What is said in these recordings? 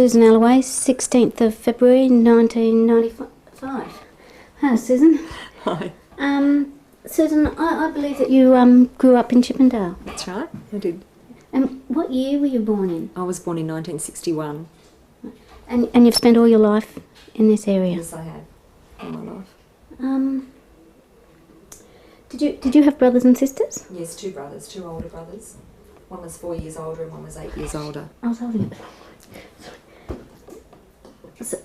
Susan Alloway, 16th of February 1995. Hi, Susan. Hi. Susan, I believe that you grew up in Chippendale. That's right, I did. And what year were you born in? I was born in 1961. And you've spent all your life in this area? Yes, I have, all my life. Did you have brothers and sisters? Yes, two brothers, two older brothers. One was 4 years older and one was 8 years older. I was holding it. So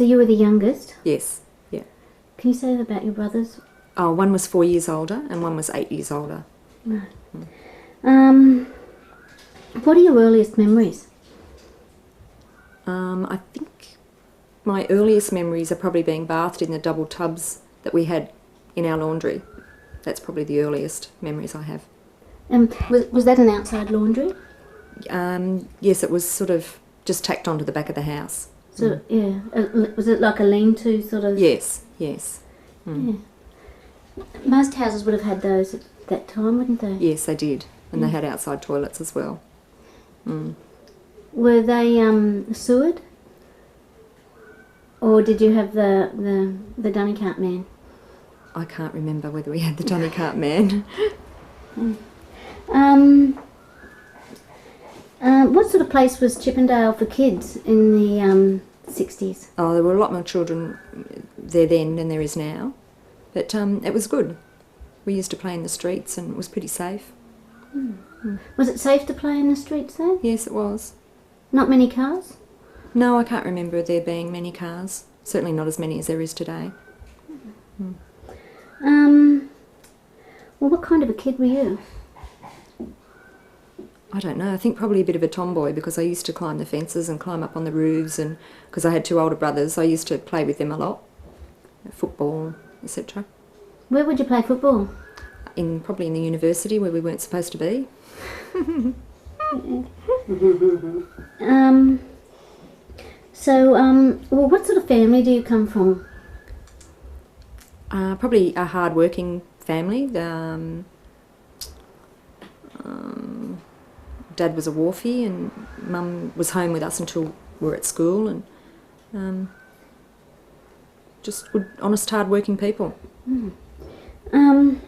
you were the youngest? Yes, yeah. Can you say that about your brothers? Oh, one was 4 years older and one was 8 years older. Right. What are your earliest memories? I think my earliest memories are probably being bathed in the double tubs that we had in our laundry. That's probably the earliest memories I have. Was that an outside laundry? Yes, it was sort of just tacked onto the back of the house. So yeah, was it like a lean-to sort of? Yes, yes. Yeah. Most houses would have had those at that time, wouldn't they? Yes, they did, and they had outside toilets as well. Were they sewered, or did you have the dunny cart man? I can't remember whether we had the dunny cart man. What sort of place was Chippendale for kids in the 60s? Oh, there were a lot more children there then than there is now, but it was good. We used to play in the streets and it was pretty safe. Was it safe to play in the streets then? Yes, it was. Not many cars? No, I can't remember there being many cars. Certainly not as many as there is today. Well, what kind of a kid were you? I don't know, I think probably a bit of a tomboy because I used to climb the fences and climb up on the roofs, and because I had two older brothers I used to play with them a lot. Football, etc. Where would you play football? Probably in the university where we weren't supposed to be. Well, what sort of family do you come from? Probably a hard-working family. Dad was a wharfie and Mum was home with us until we were at school, and just good, honest, hard-working people. And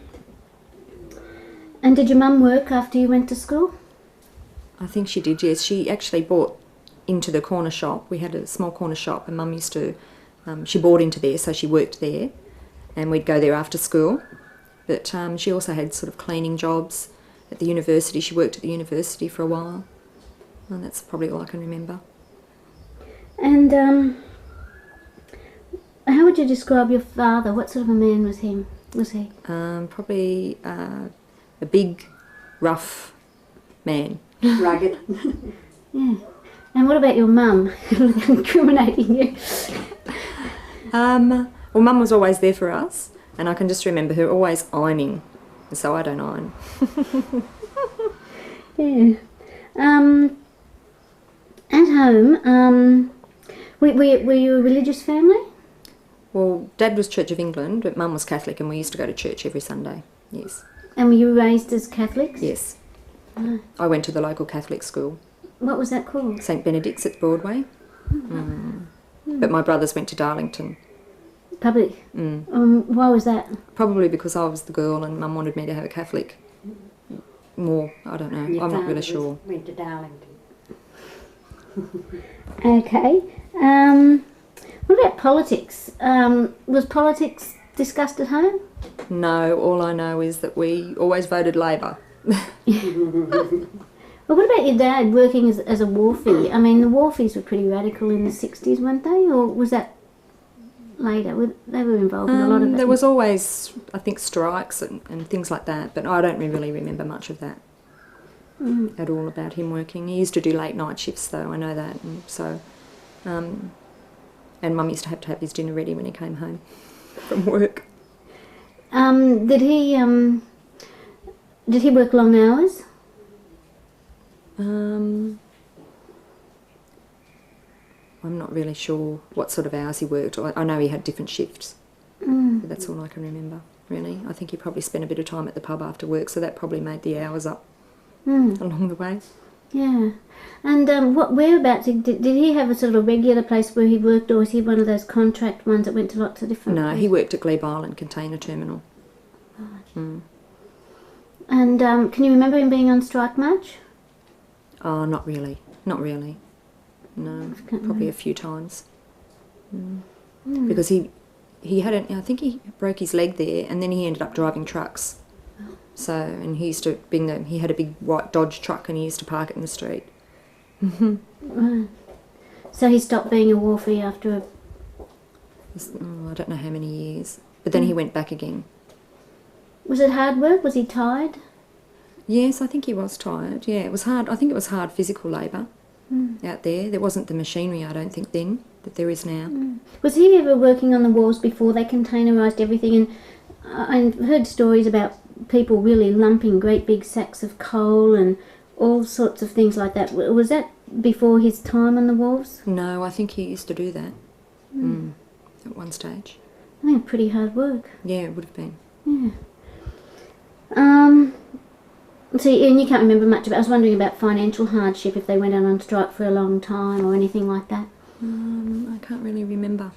did your mum work after you went to school? I think she did, yes. She actually bought into the corner shop. We had a small corner shop and Mum used to, she bought into there, so she worked there and we'd go there after school. But she also had sort of cleaning jobs at the university. She worked at the university for a while, and that's probably all I can remember. And how would you describe your father? What sort of a man was he? Probably a big, rough man. Rugged. Yeah. And what about your mum? Incriminating you. Well, Mum was always there for us, and I can just remember her always ironing, so I don't iron. Yeah. At home, were you a religious family? Well, Dad was Church of England, but Mum was Catholic, and we used to go to church every Sunday, yes. And were you raised as Catholics? Yes. Oh. I went to the local Catholic school. What was that called? St Benedict's at Broadway. But my brothers went to Darlington. Public? Why was that? Probably because I was the girl and Mum wanted me to have a Catholic more. I don't know. I'm not really sure. Went to Darlington. Okay. What about politics? Was politics discussed at home? No, all I know is that we always voted Labor. Well, what about your dad working as a wharfie? I mean, the wharfies were pretty radical in the 60s, weren't they? Or was that later? They were involved in a lot of it. There was always, I think, strikes and things like that, but I don't really remember much of that at all about him working. He used to do late night shifts, though, I know that. And so, and Mum used to have his dinner ready when he came home from work. Did he work long hours? I'm not really sure what sort of hours he worked. I know he had different shifts, but that's all I can remember, really. I think he probably spent a bit of time at the pub after work, so that probably made the hours up along the way. Yeah. And whereabouts, did he have a sort of a regular place where he worked, or was he one of those contract ones that went to lots of different No, places? he worked at Glebe Island Container Terminal. And can you remember him being on strike much? Oh, not really. Not really. No, probably a few times. Because he had I think he broke his leg there, and then he ended up driving trucks. So, and he used to he had a big white Dodge truck, and he used to park it in the street. Right. So he stopped being a wharfie after I don't know how many years, but then he went back again. Was it hard work? Was he tired? Yes, I think he was tired. Yeah, it was hard. I think it was hard physical labour out there. There wasn't the machinery, I don't think, then, that there is now. Was he ever working on the wharves before they containerised everything? And I've heard stories about people really lumping great big sacks of coal and all sorts of things like that. Was that before his time on the wharves? No, I think he used to do that at one stage. I think pretty hard work. Yeah, it would have been. Yeah. So, and you can't remember much about. I was wondering about financial hardship, if they went on strike for a long time or anything like that. I can't really remember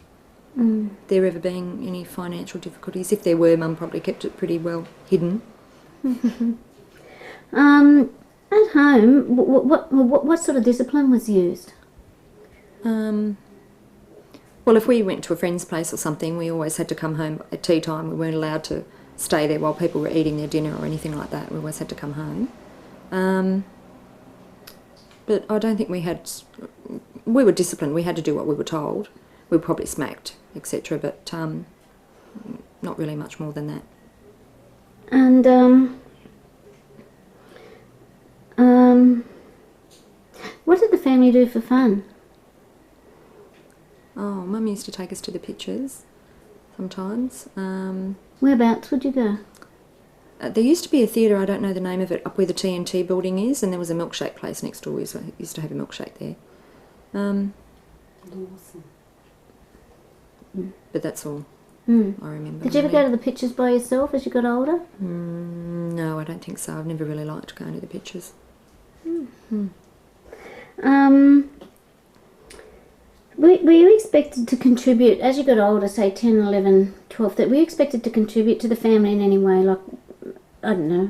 there ever being any financial difficulties. If there were, Mum probably kept it pretty well hidden. At home, what sort of discipline was used? Well, if we went to a friend's place or something, we always had to come home at tea time. We weren't allowed to stay there while people were eating their dinner or anything like that. We always had to come home. But I don't think we were disciplined. We had to do what we were told. We were probably smacked, etc., but not really much more than that. And what did the family do for fun? Oh, Mum used to take us to the pictures sometimes. Whereabouts would you go? There used to be a theatre, I don't know the name of it, up where the TNT building is, and there was a milkshake place next door. We used to have a milkshake there. But that's all I remember. Did you ever go to the pictures by yourself as you got older? No, I don't think so. I've never really liked going to the pictures. Were you expected to contribute, as you got older, say 10, 11, 12, were you expected to contribute to the family in any way, like, I don't know,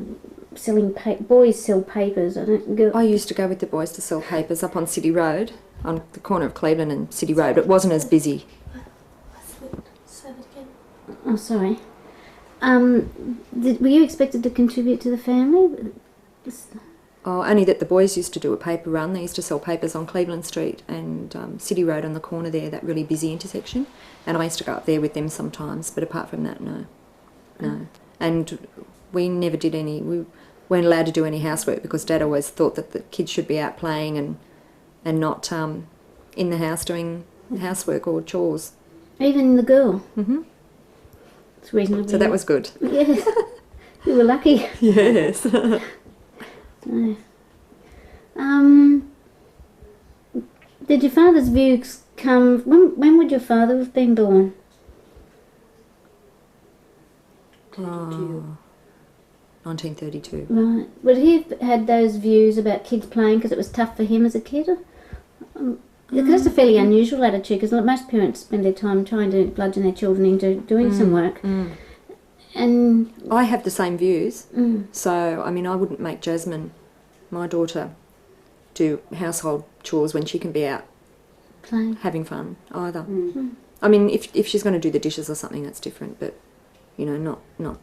boys sell papers, I used to go with the boys to sell papers up on City Road, on the corner of Cleveland and City Road, but it wasn't as busy. Oh, sorry. Were you expected to contribute to the family? Oh, only that the boys used to do a paper run. They used to sell papers on Cleveland Street and City Road on the corner there, that really busy intersection. And I used to go up there with them sometimes, but apart from that, no. And we never did we weren't allowed to do any housework because Dad always thought that the kids should be out playing and not in the house doing housework or chores. Even the girl? Mm-hmm. It's reasonably. So that was good. Yes. You were lucky. Yes. Did your father's views come... When would your father have been born? 1932. Right. Would he have had those views about kids playing because it was tough for him as a kid? Because that's a fairly unusual attitude, because most parents spend their time trying to bludgeon their children into doing some work. And I have the same views. So, I mean, I wouldn't make Jasmine, my daughter, do household chores when she can be out playing, having fun either. I mean, if she's going to do the dishes or something, that's different. But you know, not.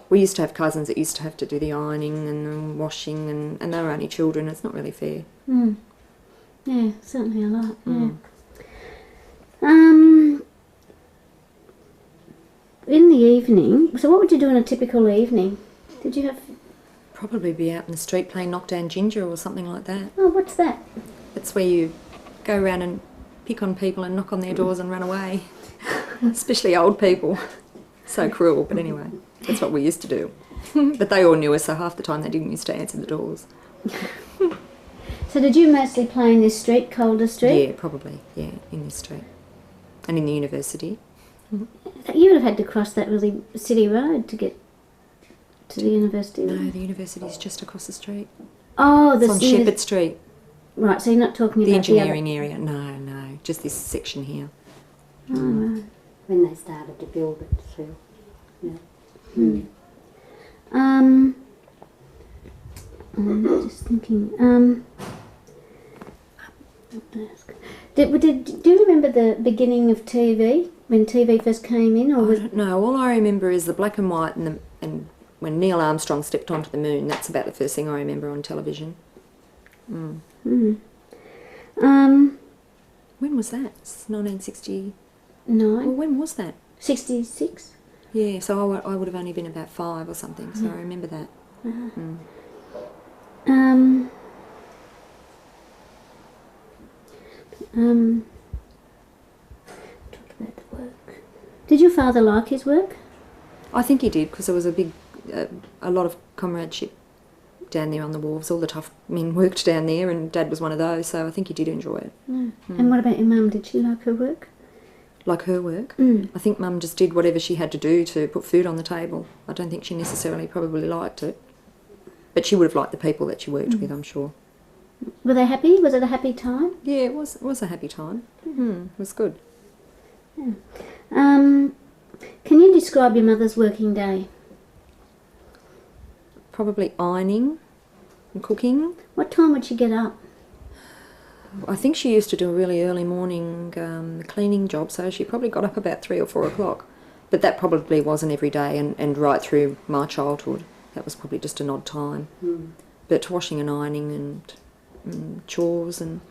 We used to have cousins that used to have to do the ironing and the washing, and they were only children. It's not really fair. Yeah, certainly a lot. Yeah. In the evening, so what would you do in a typical evening? Did you have... Probably be out in the street playing knockdown ginger or something like that. Oh, what's that? It's where you go around and pick on people and knock on their doors and run away. Especially old people. So cruel, but anyway, that's what we used to do. But they all knew us, so half the time they didn't used to answer the doors. So did you mostly play in this street, Calder Street? Yeah, probably, yeah, in this street. And in the university. You would have had to cross that really city road to get to the university. No, the university's just across the street. Oh, It's on Shepherd Street. Right, so you're not talking The about engineering area. No, just this section here. Oh, right. When they started to build it through. Yeah. I'm just thinking. Do you remember the beginning of TV, when TV first came in? Or I don't know. All I remember is the black and white and when Neil Armstrong stepped onto the moon. That's about the first thing I remember on television. When was that? 1960. No. Well, when was that? 66. Yeah, so I would have only been about 5 or something, so I remember that. Talk about the work. Did your father like his work? I think he did, because there was a lot of comradeship down there on the wharves. All the tough men worked down there, and Dad was one of those, so I think he did enjoy it. And what about your mum? Did she like her work? Like her work? I think Mum just did whatever she had to do to put food on the table. I don't think she necessarily probably liked it. But she would have liked the people that she worked with, I'm sure. Were they happy? Was it a happy time? Yeah, it was a happy time. It was good. Yeah. Can you describe your mother's working day? Probably ironing and cooking. What time would she get up? I think she used to do a really early morning cleaning job, so she probably got up about 3 or 4 o'clock. But that probably wasn't every day, and right through my childhood, that was probably just an odd time. But washing and ironing and chores and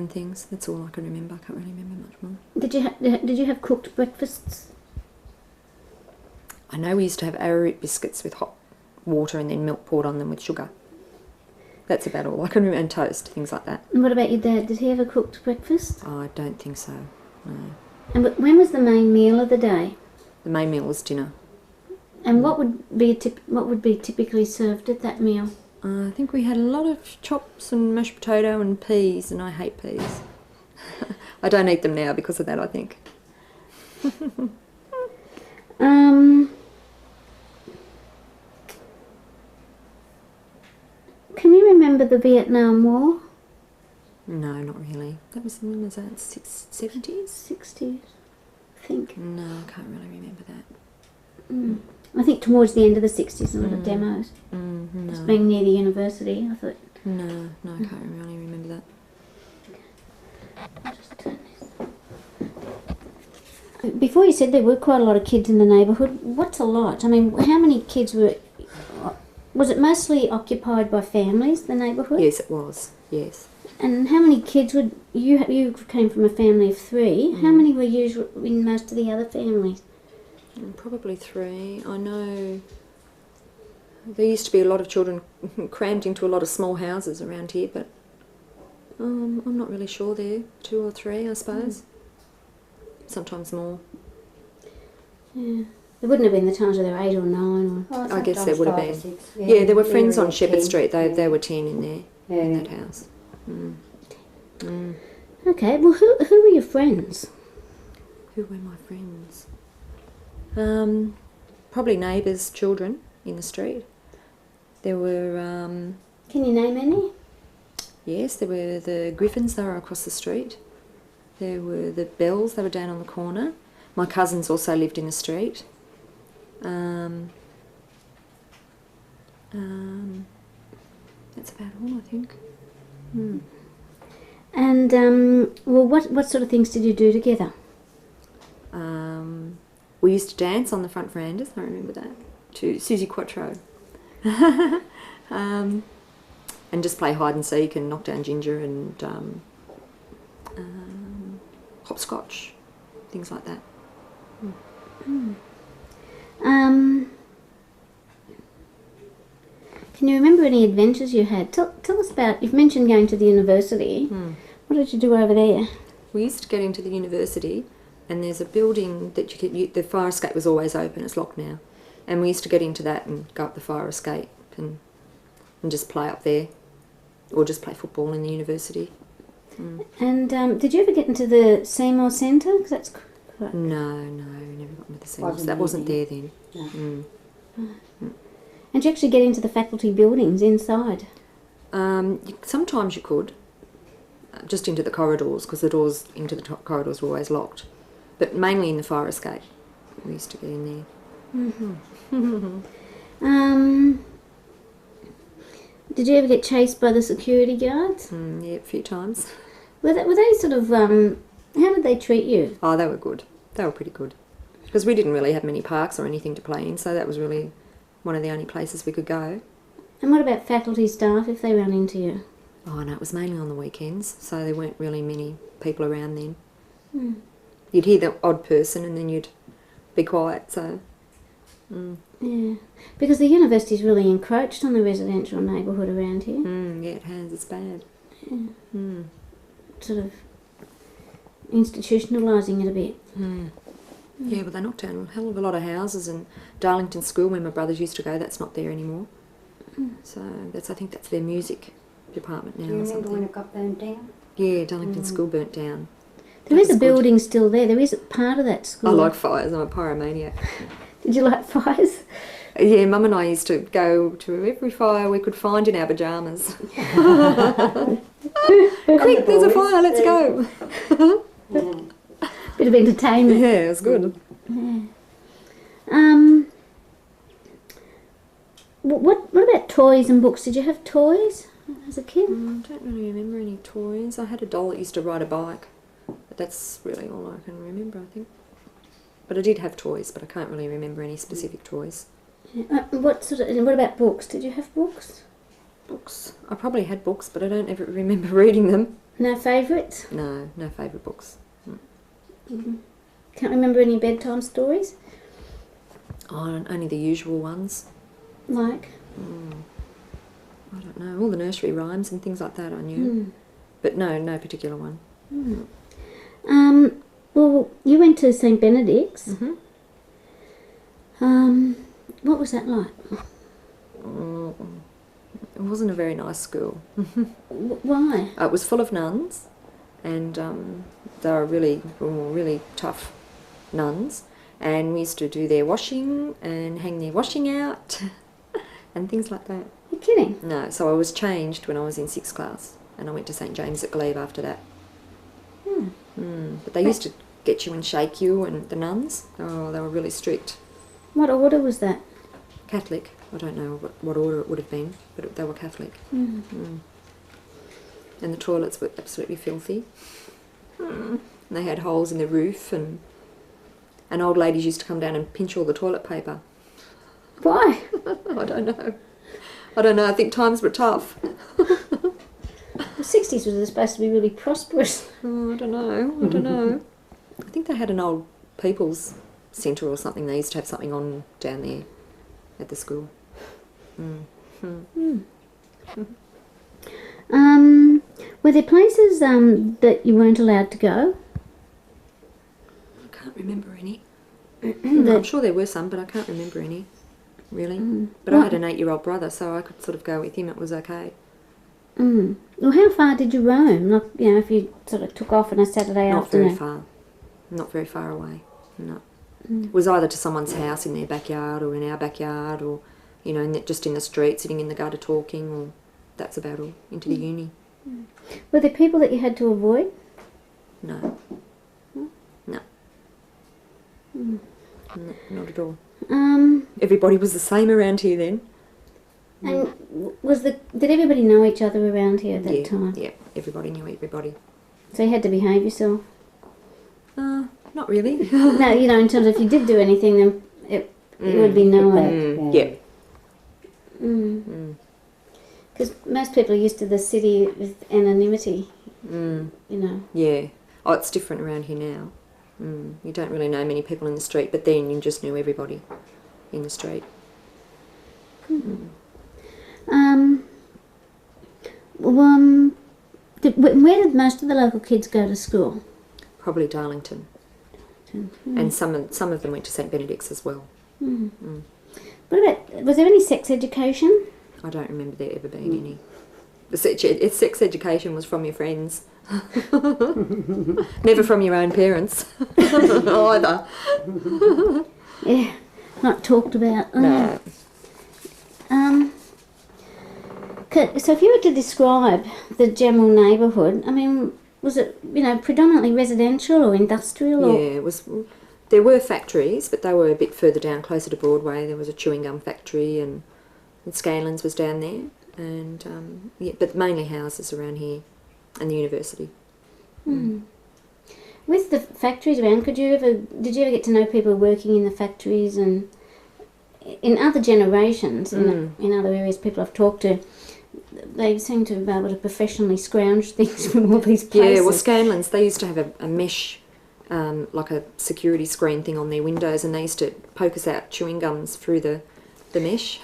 things, that's all I can remember. I can't really remember much more. Did you have cooked breakfasts? I know we used to have arrowroot biscuits with hot water and then milk poured on them with sugar. That's about all I can remember, and toast, things like that. And what about your dad? Did he ever cooked breakfast? Oh, I don't think so, no. And when was the main meal of the day? The main meal was dinner. And what would be typically served at that meal? I think we had a lot of chops and mashed potato and peas, and I hate peas. I don't eat them now because of that, I think. Can you remember the Vietnam War? No, not really. That was, when was that, 70s? 60s, I think. No, I can't really remember that. I think towards the end of the 60s, a lot of demos. No. Just being near the university, I thought. No, I can't really remember that. I'll just turn this. Before you said there were quite a lot of kids in the neighbourhood. What's a lot? I mean, how many kids were... Was it mostly occupied by families, the neighbourhood? Yes, it was, yes. And how many kids would... You came from a family of 3. How many were usually in most of the other families? Probably 3. I know there used to be a lot of children crammed into a lot of small houses around here, but I'm not really sure there. 2 or 3, I suppose. Sometimes more. Yeah. It wouldn't have been the times where there were 8 or 9 or... I guess there would have been. 6, Yeah, there were friends on around Shepherd 10. Street. They were 10 in there, in Yeah. that house. Okay, well, who were your friends? Who were my friends? Probably neighbours' children in the street. There were, Can you name any? yes, there were the Griffins, they were across the street. There were the Bells, they were down on the corner. My cousins also lived in the street. That's about all, I think. And, well, what sort of things did you do together? We used to dance on the front verandas, I remember that, to Susie Quattro. And just play hide and seek and knock down ginger and hopscotch, things like that. Can you remember any adventures you had? Tell us about, you've mentioned going to the university. What did you do over there? We used to get into the university, and there's a building that the fire escape was always open. It's locked now, and we used to get into that and go up the fire escape and just play up there, or just play football in the university. And did you ever get into the Seymour Centre? 'Cause that's quite... No, we never got into the same. That wasn't there then. No. And did you actually get into the faculty buildings inside? Sometimes you could, just into the corridors, because the doors into the corridors were always locked. But mainly in the fire escape, we used to get in there. Did you ever get chased by the security guards? Yeah, a few times. Were they sort of, how did they treat you? Oh, they were good. They were pretty good. Because we didn't really have many parks or anything to play in, so that was really one of the only places we could go. And what about faculty staff if they ran into you? Oh, no, it was mainly on the weekends, so there weren't really many people around then. Mm. You'd hear the odd person and then you'd be quiet, so... Yeah, because the university's really encroached on the residential neighbourhood around here. Yeah, it has. It's bad. Yeah. Sort of institutionalising it a bit. Yeah, but they knocked down a hell of a lot of houses, and Darlington School, where my brothers used to go, that's not there anymore. So I think that's their music department now. Do you or remember something. when it got burned down? Yeah, Darlington School burnt down. There is a building still there. There is a part of that school. I like fires. I'm a pyromaniac. Did you like fires? Yeah, Mum and I used to go to every fire we could find in our pyjamas. Quick, there's a fire, let's go. Bit of entertainment. Yeah, it was good. Yeah. What about toys and books? Did you have toys as a kid? I don't really remember any toys. I had a doll that used to ride a bike, but that's really all I can remember, I think. But I did have toys, but I can't really remember any specific toys. Yeah. What about books? Did you have books? Books. I probably had books, but I don't ever remember reading them. No favourites? No favourite books. Can't remember any bedtime stories? Oh, only the usual ones. Like? I don't know. All the nursery rhymes and things like that I knew. But no particular one. Well, you went to St Benedict's. What was that like? It wasn't a very nice school. Why? It was full of nuns, and they were really tough nuns, and we used to do their washing and hang their washing out and things like that. You're kidding? No, so I was changed when I was in 6th class, and I went to St James at Glebe after that. But they used to get you and shake you, and the nuns, oh, they were really strict. What order was that? Catholic. I don't know what order it would have been, but they were Catholic. And the toilets were absolutely filthy. And they had holes in the roof, and old ladies used to come down and pinch all the toilet paper. Why? I don't know. I think times were tough. The 60s was supposed to be really prosperous. Oh, I don't know. I think they had an old people's centre or something. They used to have something on down there at the school. Were there places that you weren't allowed to go? I can't remember any. I'm sure there were some, but I can't remember any, really. But I had an 8-year-old brother, so I could sort of go with him. It was okay. Well, how far did you roam? Like, if you sort of took off on a Saturday afternoon? Not very far away. No. It was either to someone's house in their backyard or in our backyard, or just in the street, sitting in the gutter talking, or that's about all. Into the uni. Were there people that you had to avoid? No. No. No, not at all. Everybody was the same around here then. And did everybody know each other around here at that time? Yeah, everybody knew everybody. So you had to behave yourself? Not really. No, in terms of if you did do anything, then it would be known. Yeah. Because most people are used to the city with anonymity, Yeah. Oh, it's different around here now. You don't really know many people in the street, but then you just knew everybody in the street. Where did most of the local kids go to school? Probably Darlington. And some of them went to St Benedict's as well. Was there any sex education? I don't remember there ever being any. The sex education was from your friends. Never from your own parents either. Yeah, not talked about. No. So if you were to describe the general neighbourhood, I mean, was it, predominantly residential or industrial? Or? Yeah, it was. There were factories, but they were a bit further down, closer to Broadway. There was a chewing gum factory, and Scanlon's was down there, and but mainly houses around here, and the university. With the factories around, did you ever get to know people working in the factories, and in other generations, in other areas people I've talked to, they seem to be able to professionally scrounge things from all these places. Yeah, well, Scanlon's, they used to have a mesh, like a security screen thing on their windows, and they used to poke us out chewing gums through the mesh.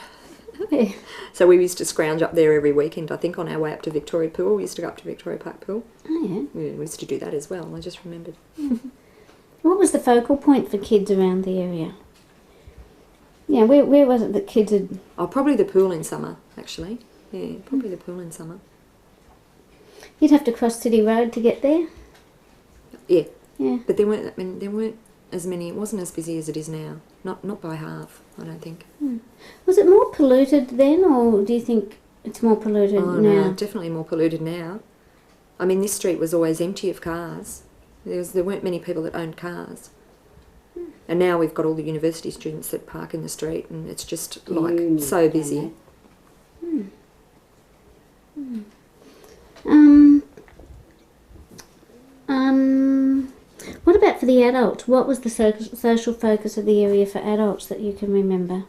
Yeah. So we used to scrounge up there every weekend, I think, on our way up to Victoria Pool. We used to go up to Victoria Park Pool. Oh, yeah. Yeah, we used to do that as well, I just remembered. What was the focal point for kids around the area? Yeah, where was it that kids had... Oh, probably the pool in summer, actually. Yeah, probably the pool in summer. You'd have to cross City Road to get there? Yeah. Yeah. But there weren't as many, it wasn't as busy as it is now. Not by half, I don't think. Was it more polluted then, or do you think it's more polluted now? No, definitely more polluted now. I mean, this street was always empty of cars. There weren't many people that owned cars. And now we've got all the university students that park in the street, and it's just like so busy. What about for the adults? What was the social focus of the area for adults that you can remember?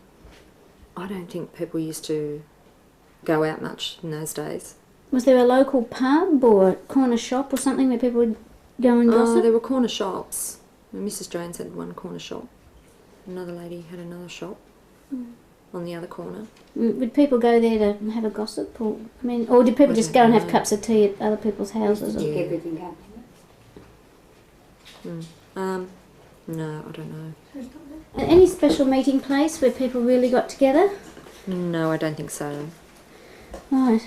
I don't think people used to go out much in those days. Was there a local pub or a corner shop or something where people would go and gossip? Oh, there were corner shops. Mrs. Jones had one corner shop. Another lady had another shop on the other corner. Would people go there to have a gossip, or did people just go and have cups of tea at other people's houses? Pick everything up. No, I don't know. Any special meeting place where people really got together? No, I don't think so. Right.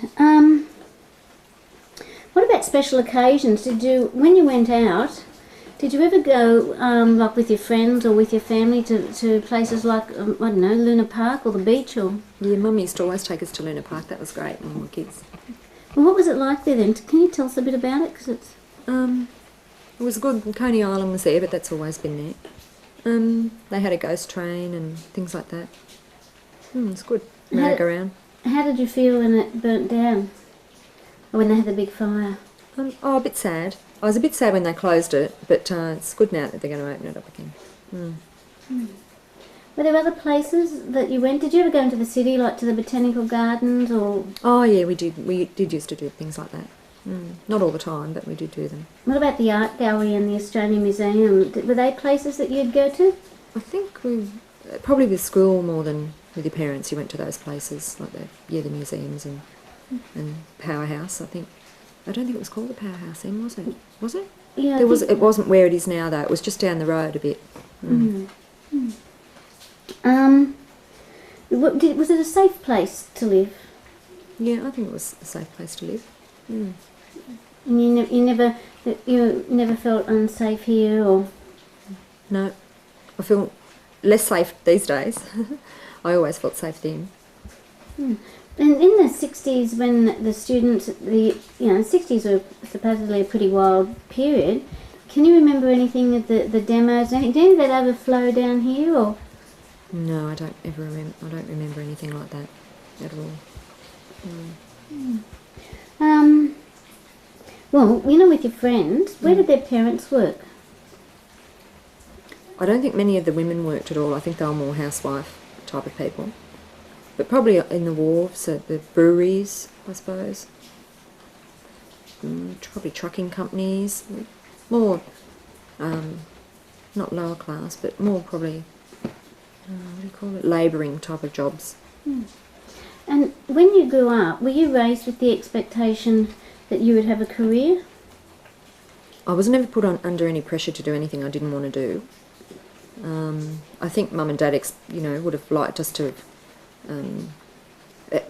What about special occasions? When you went out, did you ever go, like with your friends or with your family, to places like, I don't know, Luna Park or the beach? Or? Yeah, Mum used to always take us to Luna Park. That was great when we were kids. Well, what was it like there then? Can you tell us a bit about it? 'Cause it's... It was good. Coney Island was there, but that's always been there. They had a ghost train and things like that. It's good. Merry-go-round. How did you feel when it burnt down? Or when they had the big fire? A bit sad. I was a bit sad when they closed it, but it's good now that they're going to open it up again. Were there other places that you went? Did you ever go into the city, like to the botanical gardens or...? Oh, yeah, we did. We did used to do things like that. Not all the time, but we did do them. What about the art gallery and the Australian Museum? Were they places that you'd go to? I think probably with school more than with your parents. You went to those places, like the museums and Powerhouse, I think. I don't think it was called the Powerhouse then, was it? Was it? Yeah. It wasn't where it is now, though. It was just down the road a bit. Was it a safe place to live? Yeah, I think it was a safe place to live. And you never felt unsafe here, or? No, I feel less safe these days. I always felt safe then. And in the 60s, when the students, the 60s were supposedly a pretty wild period. Can you remember anything of the demos? Did any of that ever flow down here, or? No, I don't remember. I don't remember anything like that at all. Well, with your friends, where did their parents work? I don't think many of the women worked at all. I think they were more housewife type of people. But probably in the wharves, at the breweries, I suppose. Probably trucking companies. More, not lower class, but more probably, labouring type of jobs. And when you grew up, were you raised with the expectation that you would have a career? I was never put under any pressure to do anything I didn't want to do. I think Mum and Dad, would have liked us to have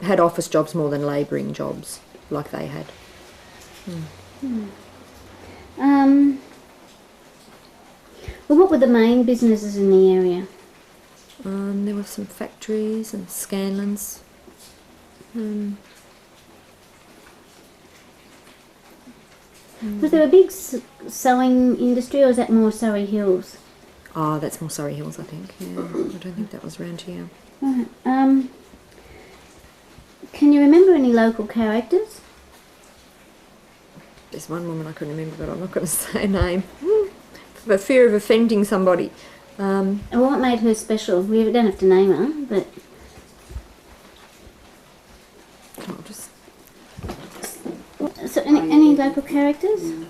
had office jobs more than labouring jobs like they had. Well, what were the main businesses in the area? There were some factories and Scanlons. Was there a big sewing industry, or is that more Surrey Hills? Oh, that's more Surrey Hills, I think. Yeah, I don't think that was around here. Right. Can you remember any local characters? There's one woman I can remember, but I'm not going to say a name for fear of offending somebody. And what made her special? We don't have to name her, but I'll just... so any local characters? No.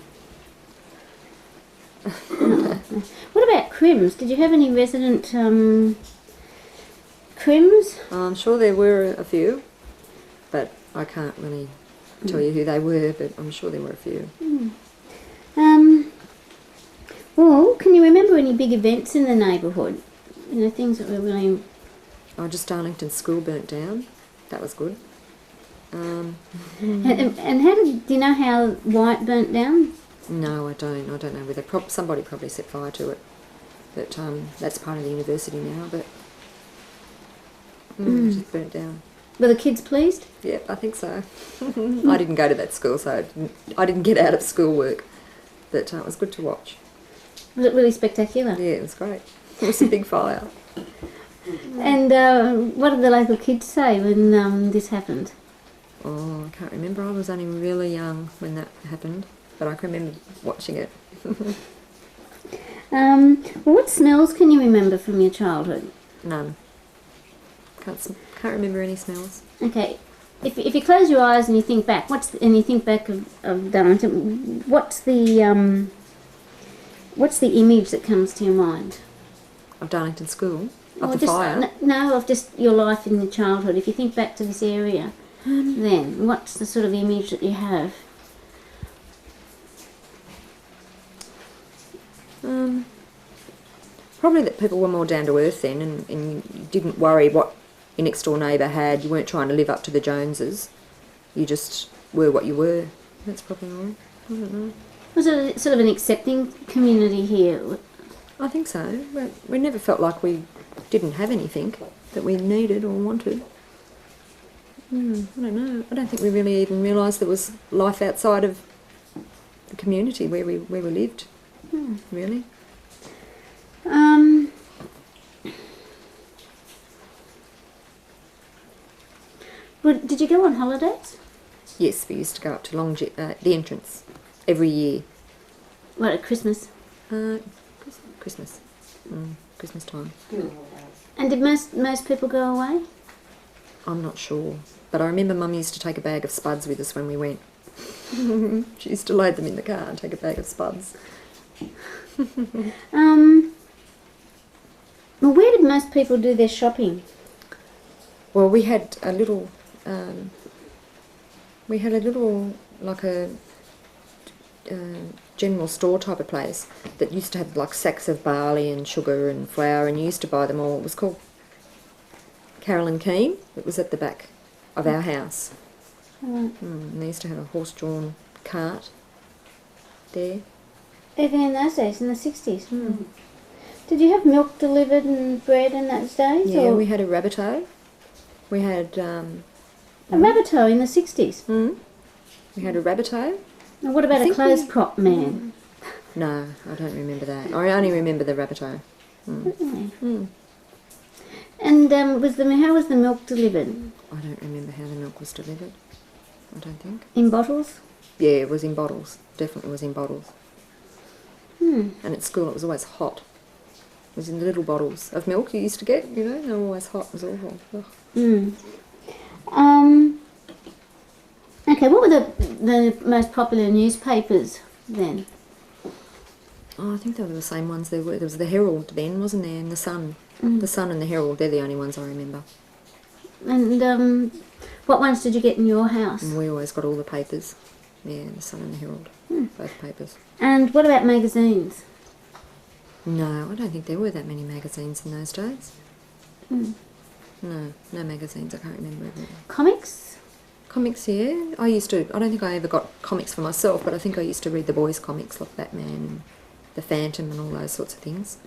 What about crims? Did you have any resident crims? I'm sure there were a few, but I can't really tell you who they were, but I'm sure there were a few. Well, can you remember any big events in the neighbourhood? You know, things that were really... Oh, just Darlington School burnt down. That was good. And how do you know how White burnt down? No, I don't. I don't know whether somebody probably set fire to it. But that's part of the university now. But it just burnt down. Were the kids pleased? Yeah, I think so. I didn't go to that school, so I didn't get out of schoolwork. But it was good to watch. Was it really spectacular? Yeah, it was great. It was a big fire. And what did the local kids say when this happened? Oh, I can't remember. I was only really young when that happened, but I can remember watching it. Well, what smells can you remember from your childhood? None. Can't remember any smells. Okay, if you close your eyes and you think back, and you think back of Darlington, what's the image that comes to your mind? Of Darlington School? Of Or the fire? No, of just your life in your childhood. If you think back to this area, then what's the sort of image that you have? Probably that people were more down to earth then, and you didn't worry what your next door neighbour had. You weren't trying to live up to the Joneses. You just were what you were. That's probably all. I don't know. Was it sort of an accepting community here? I think so. We never felt like we didn't have anything that we needed or wanted. I don't know. I don't think we really even realised there was life outside of the community where we lived. Really. Did you go on holidays? Yes, we used to go up to the entrance every year. What, at Christmas? Christmas. Christmas time. And did most people go away? I'm not sure. But I remember Mum used to take a bag of spuds with us when we went. She used to load them in the car and take a bag of spuds. Well, where did most people do their shopping? Well, we had a little, like a general store type of place that used to have like sacks of barley and sugar and flour, and you used to buy them all. It was called Carol and Keane. It was at the back of our house. And they used to have a horse-drawn cart there. Even in those days, in the 60s? Did you have milk delivered and bread in those days? Yeah, or? we had a rabbitoh. We had... A rabbitoh in the 60s? We had a rabbitoh. And what about a clothes prop man? No, I don't remember that. I only remember the rabbitoh. Really? And how was the milk delivered? I don't remember how the milk was delivered. I don't think. In bottles? Yeah, it was in bottles. Definitely was in bottles. And at school it was always hot. It was in the little bottles of milk you used to get, you know, they were always hot. It was awful. Okay, what were the most popular newspapers then? Oh, I think they were the same ones there were. There was the Herald then, wasn't there, and the Sun. The Sun and the Herald, they're the only ones I remember. And what ones did you get in your house? And we always got all the papers. Yeah, the Sun and the Herald, both papers. And what about magazines? No, I don't think there were that many magazines in those days. No magazines, I can't remember everything. Comics? Comics, yeah. I don't think I ever got comics for myself, but I think I used to read the boys' comics like Batman and the Phantom and all those sorts of things.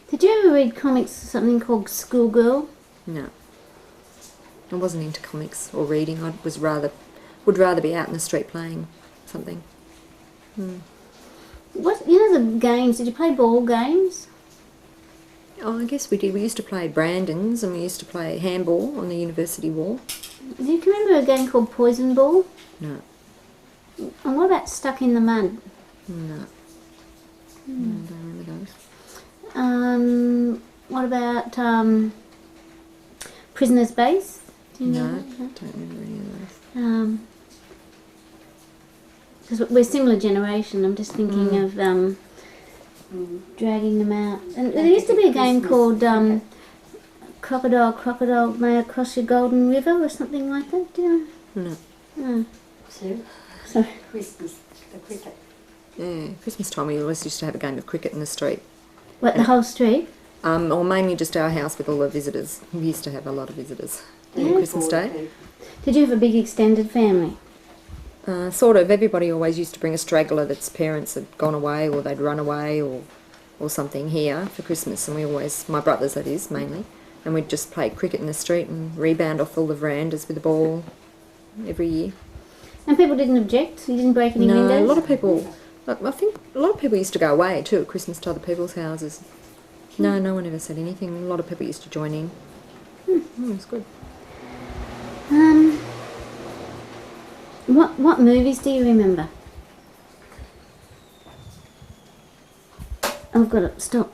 Did you ever read comics, something called Schoolgirl? No. I wasn't into comics or reading. I would rather be out in the street playing something. What, you know the games, did you play ball games? Oh, I guess we did. We used to play Brandons and we used to play handball on the university wall. Do you remember a game called Poison Ball? No. And what about Stuck in the Mud? No. I don't remember those. What about Prisoner's Base? Do you know No, that? don't remember any of those. Because we're similar generation, I'm just thinking of dragging them out. And there used to be a game called Crocodile, May I Cross Your Golden River or something like that, do you know? No. Sue? Sorry. Christmas, the cricket. Yeah, Christmas time we always used to have a game of cricket in the street. What, the whole street? Or mainly just our house with all the visitors. We used to have a lot of visitors on Christmas Day. Did you have a big extended family? Sort of. Everybody always used to bring a straggler that's parents had gone away or they'd run away or something here for Christmas, and we always, my brothers that is, mainly, and we'd just play cricket in the street and rebound off all the verandas with the ball every year. And people didn't object? You didn't break any windows? No, a lot of people, I think a lot of people used to go away too at Christmas to other people's houses. No, no one ever said anything. A lot of people used to join in. It was good. What movies do you remember? I've got to stop.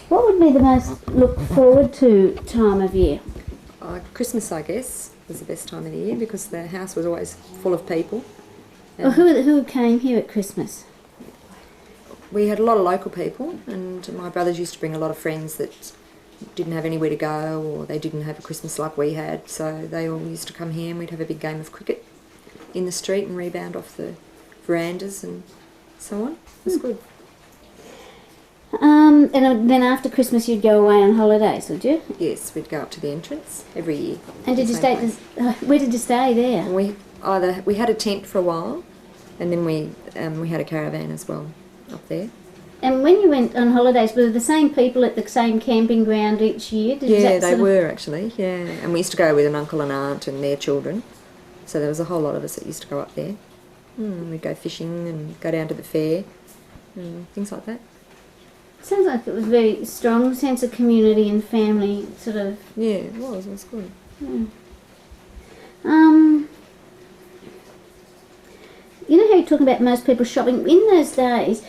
What would be the most look forward to time of year? Christmas, I guess, was the best time of the year because the house was always full of people. Well, who came here at Christmas? We had a lot of local people, and my brothers used to bring a lot of friends that didn't have anywhere to go or they didn't have a Christmas like we had, so they all used to come here and we'd have a big game of cricket in the street and rebound off the verandas and so on. It was good. And then after Christmas you'd go away on holidays, would you? Yes, we'd go up to the entrance every year. And did you stay? Where did you stay there? We had a tent for a while, and then we had a caravan as well up there. And when you went on holidays, were the same people at the same camping ground each year? Yeah, they were actually, yeah. And we used to go with an uncle and aunt and their children. So there was a whole lot of us that used to go up there. We'd go fishing and go down to the fair and things like that. Sounds like it was a very strong sense of community and family, sort of. Yeah, it was good. Yeah. You know how you're talking about most people shopping? In those days,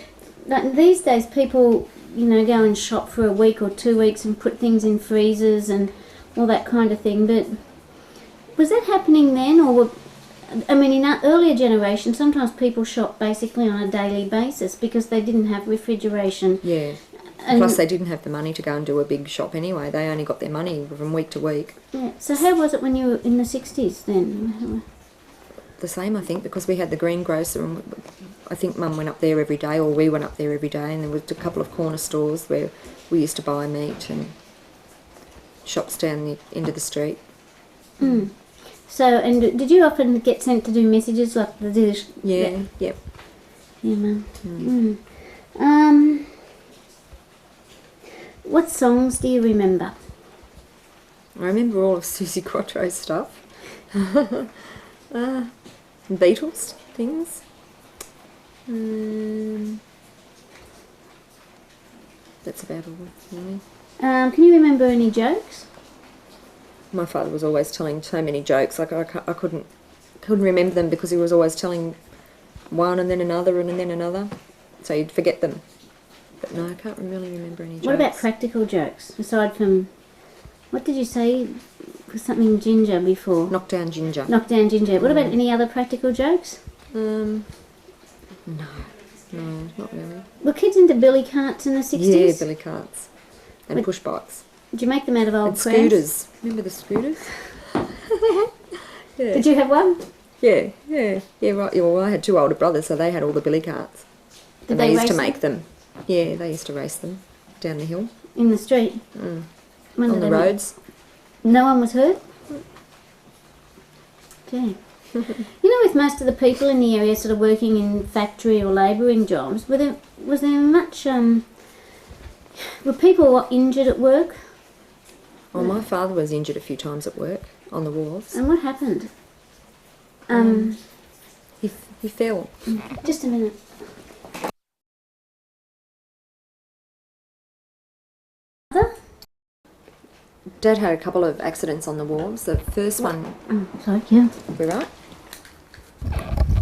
like these days, people, go and shop for a week or 2 weeks and put things in freezers and all that kind of thing. But was that happening then, or in our earlier generation, sometimes people shop basically on a daily basis because they didn't have refrigeration. Yeah. And plus, they didn't have the money to go and do a big shop anyway. They only got their money from week to week. Yeah. So how was it when you were in the 60s then? The same, I think, because we had the greengrocer, and I think Mum went up there every day, or we went up there every day, and there was a couple of corner stores where we used to buy meat and shops down the end of the street. So, and did you often get sent to do messages like the dish? Yeah, yep. Yeah, Mum. What songs do you remember? I remember all of Susie Quattro's stuff. Beatles things. That's about all, really. Can you remember any jokes? My father was always telling so many jokes. Like I couldn't remember them because he was always telling one and then another and then another. So you'd forget them. But no, I can't really remember any jokes. What about practical jokes? Aside from, what did you say? Something ginger before. Knock down ginger. Knock down ginger. What about any other practical jokes? No, not really. Were kids into billy carts in the 60s? Yeah, billy carts and push bikes. Did you make them out of old and prams? scooters. Remember the scooters? Yeah. Did you have one? Yeah, right. Yeah, well, I had two older brothers, so they had all the billy carts. Did they used race to make them? Yeah, they used to race them down the hill. In the street? On the roads. No one was hurt? Okay. With most of the people in the area sort of working in factory or labouring jobs, was there much, were people injured at work? Well, my father was injured a few times at work on the wharves. And what happened? He He fell. Just a minute. Dad had a couple of accidents on the wharves. The first one... Sorry, yeah. We're right?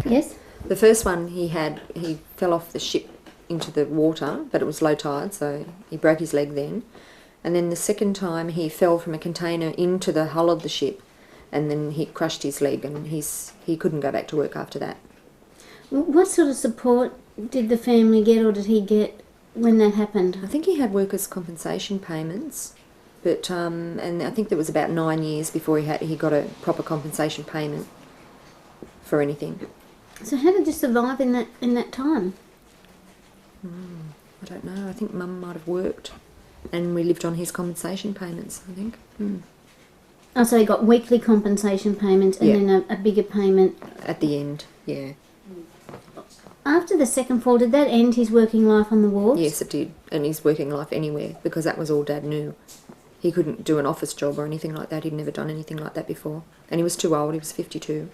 Yes? The first one he fell off the ship into the water, but it was low tide, so he broke his leg then. And then the second time he fell from a container into the hull of the ship, and then he crushed his leg, and he couldn't go back to work after that. What sort of support did the family get, or did he get when that happened? I think he had workers' compensation payments, but and I think there was about 9 years before he got a proper compensation payment for anything. So how did you survive in that time? I don't know. I think Mum might have worked, and we lived on his compensation payments, I think. Oh, so he got weekly compensation payments and then a bigger payment at the end. Yeah. After the second fall, did that end his working life on the wharves? Yes, it did, and his working life anywhere, because that was all Dad knew. He couldn't do an office job or anything like that. He'd never done anything like that before, and he was too old. He was 52.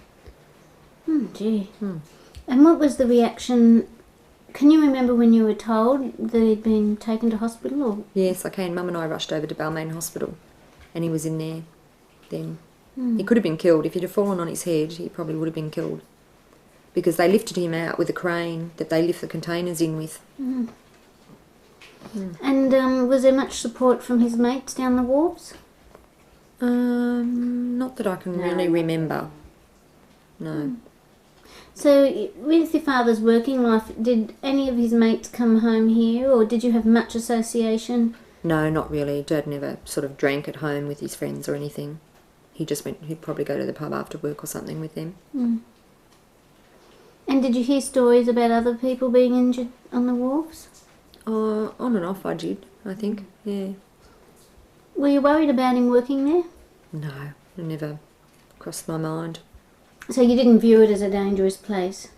Gee. And what was the reaction? Can you remember when you were told that he'd been taken to hospital? Or? Yes, I can. Mum and I rushed over to Balmain Hospital, and he was in there then. He could have been killed. If he'd have fallen on his head, he probably would have been killed, because they lifted him out with a crane that they lift the containers in with. And was there much support from his mates down the wharves? Not that I can really remember. No. So, with your father's working life, did any of his mates come home here, or did you have much association? No, not really. Dad never sort of drank at home with his friends or anything. He'd probably go to the pub after work or something with them. And did you hear stories about other people being injured on the wharves? On and off I did, I think, yeah. Were you worried about him working there? No, it never crossed my mind. So you didn't view it as a dangerous place?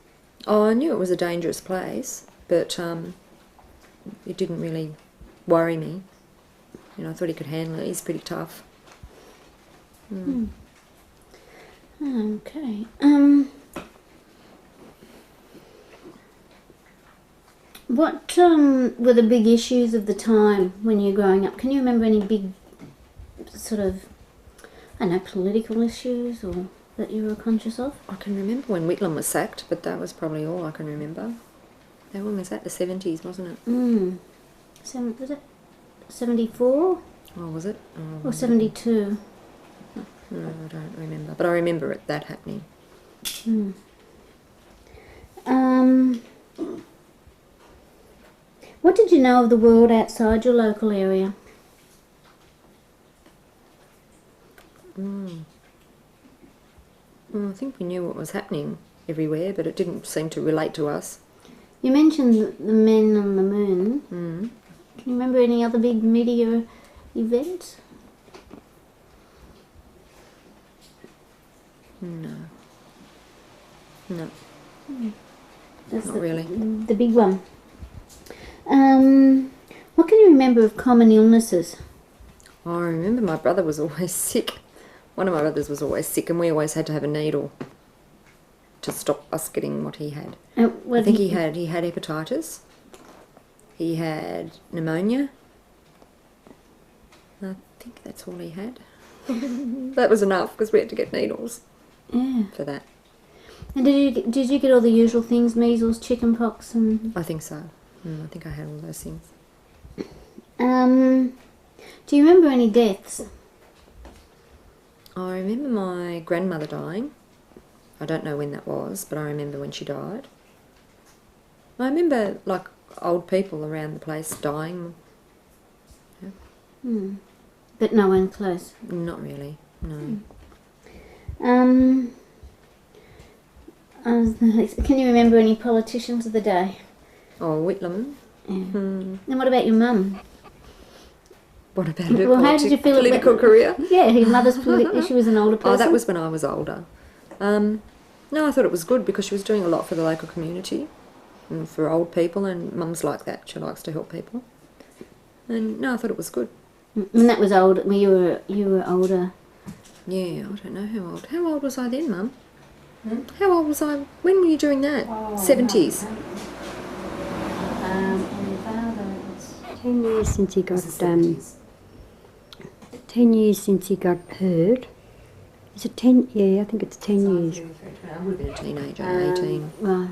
Oh, I knew it was a dangerous place, but it didn't really worry me. You know, I thought he could handle it. He's pretty tough. Okay. What were the big issues of the time when you were growing up? Can you remember any big sort of, I don't know, political issues or that you were conscious of? I can remember when Whitlam was sacked, but that was probably all I can remember. How long was that? The 70s, wasn't it? Was it 74? Oh, was it? Oh, Or 72? no, I don't remember. But I remember that happening. What did you know of the world outside your local area? Well, I think we knew what was happening everywhere, but it didn't seem to relate to us. You mentioned the men on the moon. Can you remember any other big media events? No. That's Not really. The big one. What can you remember of common illnesses? I remember my brother was always sick. One of my brothers was always sick, and we always had to have a needle to stop us getting what he had. I think he had hepatitis. He had pneumonia. I think that's all he had. That was enough because we had to get needles for that. And did you get all the usual things, measles, chicken pox, and? I think so. I think I had all those things. Do you remember any deaths? I remember my grandmother dying. I don't know when that was, but I remember when she died. I remember, like, old people around the place dying. Yeah. But no one close? Not really, no. Can you remember any politicians of the day? Oh, Whitlam. Yeah. And what about your mum? What about her how did you feel political career? Yeah, your mother's she was an older person. Oh, that was when I was older. No, I thought it was good because she was doing a lot for the local community and for old people, and Mum's like that. She likes to help people. And no, I thought it was good. And that was old. When you were older. Yeah, I don't know how old. How old was I then, Mum? How old was I? When were you doing that? 70s. And your father, it's 10 years since he got 10 years since he got hurt. Is it 10? Yeah, I think it's 10 years. I would have been a teenager, 18. Right.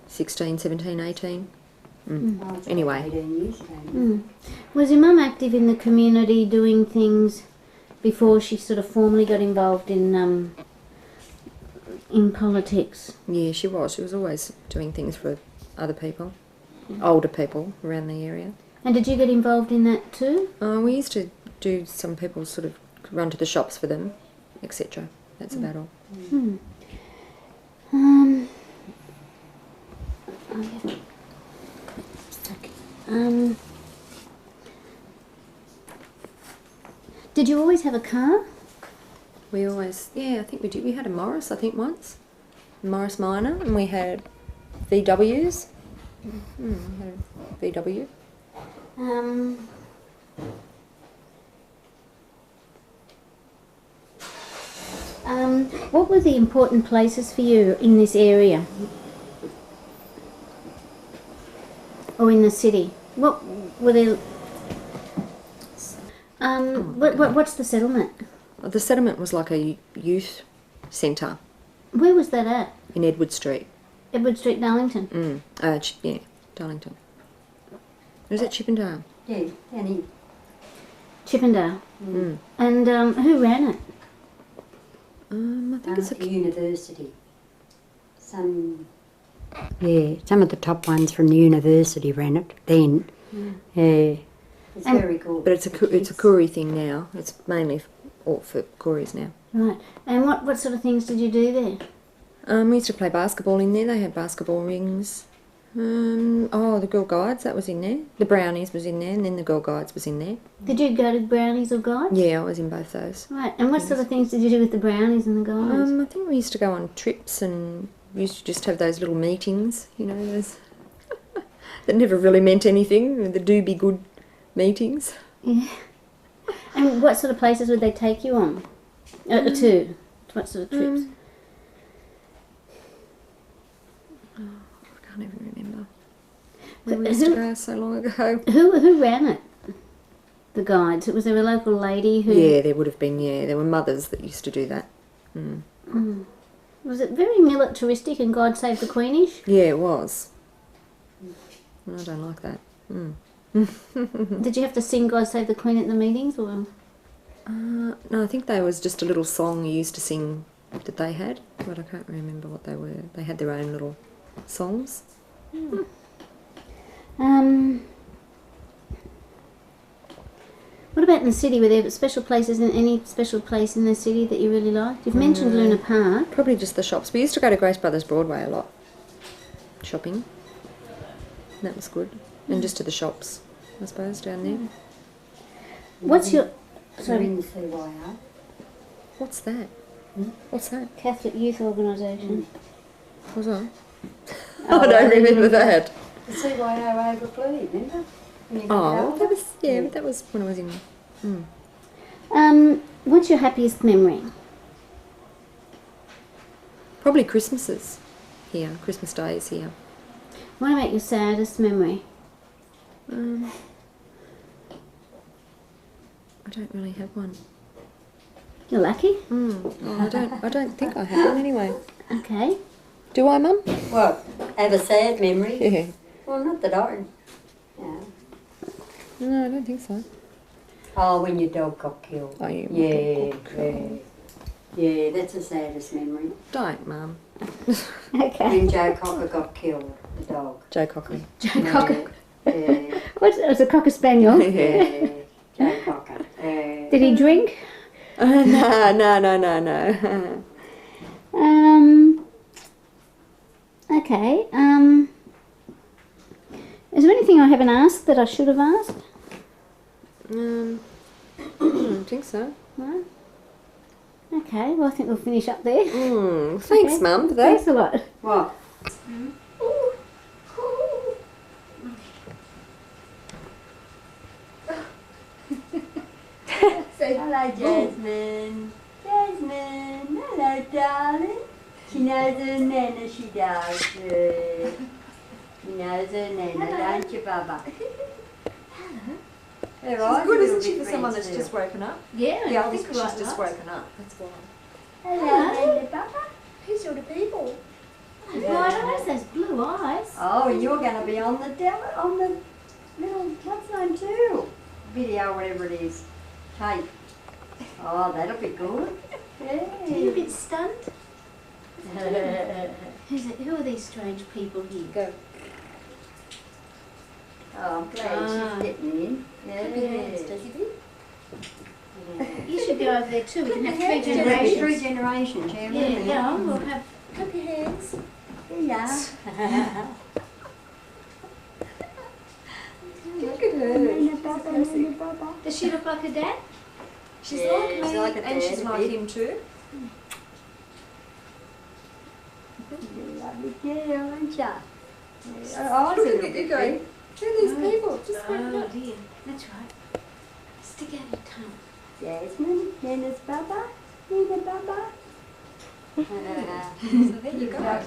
16, 17, 18. Anyway. 18 years ago. Was your mum active in the community doing things before she sort of formally got involved in politics? Yeah, she was. She was always doing things for other people, older people around the area. And did you get involved in that too? We used to do some people sort of run to the shops for them, etc. That's about all. Did you always have a car? We always, I think we did. We had a Morris, I think, once. A Morris Minor, and we had VWs. We had a VW. What were the important places for you in this area? Or in the city? What were there? What's the settlement? The settlement was like a youth centre Where was that at? in Edward Street. Edward Street, Darlington. Darlington. Was it Chippendale? Yeah, Danny. Chippendale. And who ran it? I think it's a university. Some of the top ones from the university ran it then. Yeah. It's very good. But it's a Koori thing now. It's mainly all for Kooris now. Right. And what sort of things did you do there? We used to play basketball in there. They had basketball rings. The Girl Guides, that was in there. The Brownies was in there, and then the Girl Guides was in there. Did you go to Brownies or Guides? Yeah, I was in both those. Right. And what sort of things did you do with the Brownies and the Guides? I think we used to go on trips, and we used to just have those little meetings, those that never really meant anything, the do be good meetings. Yeah. And what sort of places would they take you on? To? What sort of trips? I can't even remember. We used to go so long ago. Who ran it? The Guides. Was there a local lady who? Yeah, there would have been. Yeah, there were mothers that used to do that. Was it very militaristic and God Save the Queenish? Yeah, it was. I don't like that. Did you have to sing God Save the Queen at the meetings, or? No, I think there was just a little song you used to sing that they had, but I can't remember what they were. They had their own little songs. What about in the city? Were there special places, in any special place in the city that you really liked? You've mentioned Luna Park. Probably just the shops. We used to go to Grace Brothers Broadway a lot, shopping. That was good. And just to the shops, I suppose, down there. What's your... Sorry. In the CYR. What's that? What's that? Catholic Youth Organisation. What's that? I don't remember that. The CYR overflew, remember? That was when I was in... What's your happiest memory? Probably Christmases here, Christmas days here. What about your saddest memory? I don't really have one. You're lucky. I don't think I have one anyway. Okay. Do I, Mum? What? Have a sad memory? Yeah. Well, not that I... Yeah. No, I don't think so. Oh, when your dog got killed. Oh, yeah. Yeah, that's the saddest memory. Don't, Mum. Okay. When Joe Cocker got killed, the dog. Joe Cocker. Joe Cocker. Yeah. What? It was a Cocker Spaniel. Yeah. Joe Cocker. Did he drink? No. Okay. Is there anything I haven't asked that I should have asked? I don't think so. No. Okay. Well, I think we'll finish up there. Thanks, Okay. Mum, for that. Thanks a lot. What? Hello, Jasmine. Jasmine. Hello, darling. Can knows her Nana, she does. She knows her Nana, don't you, Bubba? She's good, isn't she, for someone that's just woken up? Yeah, Yeah, I think she's just woken up. That's why. Hello, Nana, Bubba. Who's sort of people? Bright eyes, those blue eyes. Oh, you're going to be on the little, what's name too? Video, whatever it is. Tape. Oh, that'll be good. Are you a Yeah. bit stunned? Who are these strange people here? Go. Oh, I'm glad she's getting in. Hands, Yeah. does he do? You should go over there too. We can have Yeah, three There'll be generations. 3 generations, yeah. Yeah, yeah, we'll have. Clap your hands. Yeah. Look at her. Does she look like her dad? She's Yeah, like she's me, like a and she's dad a like bit. him too. Lovely girl, aren't ya? Oh, Look at you going. Who are these people? Just woken Oh up. dear, that's right. Stick out your tongue. Jasmine, Nana's Bubba, Nana Bubba. So there you go.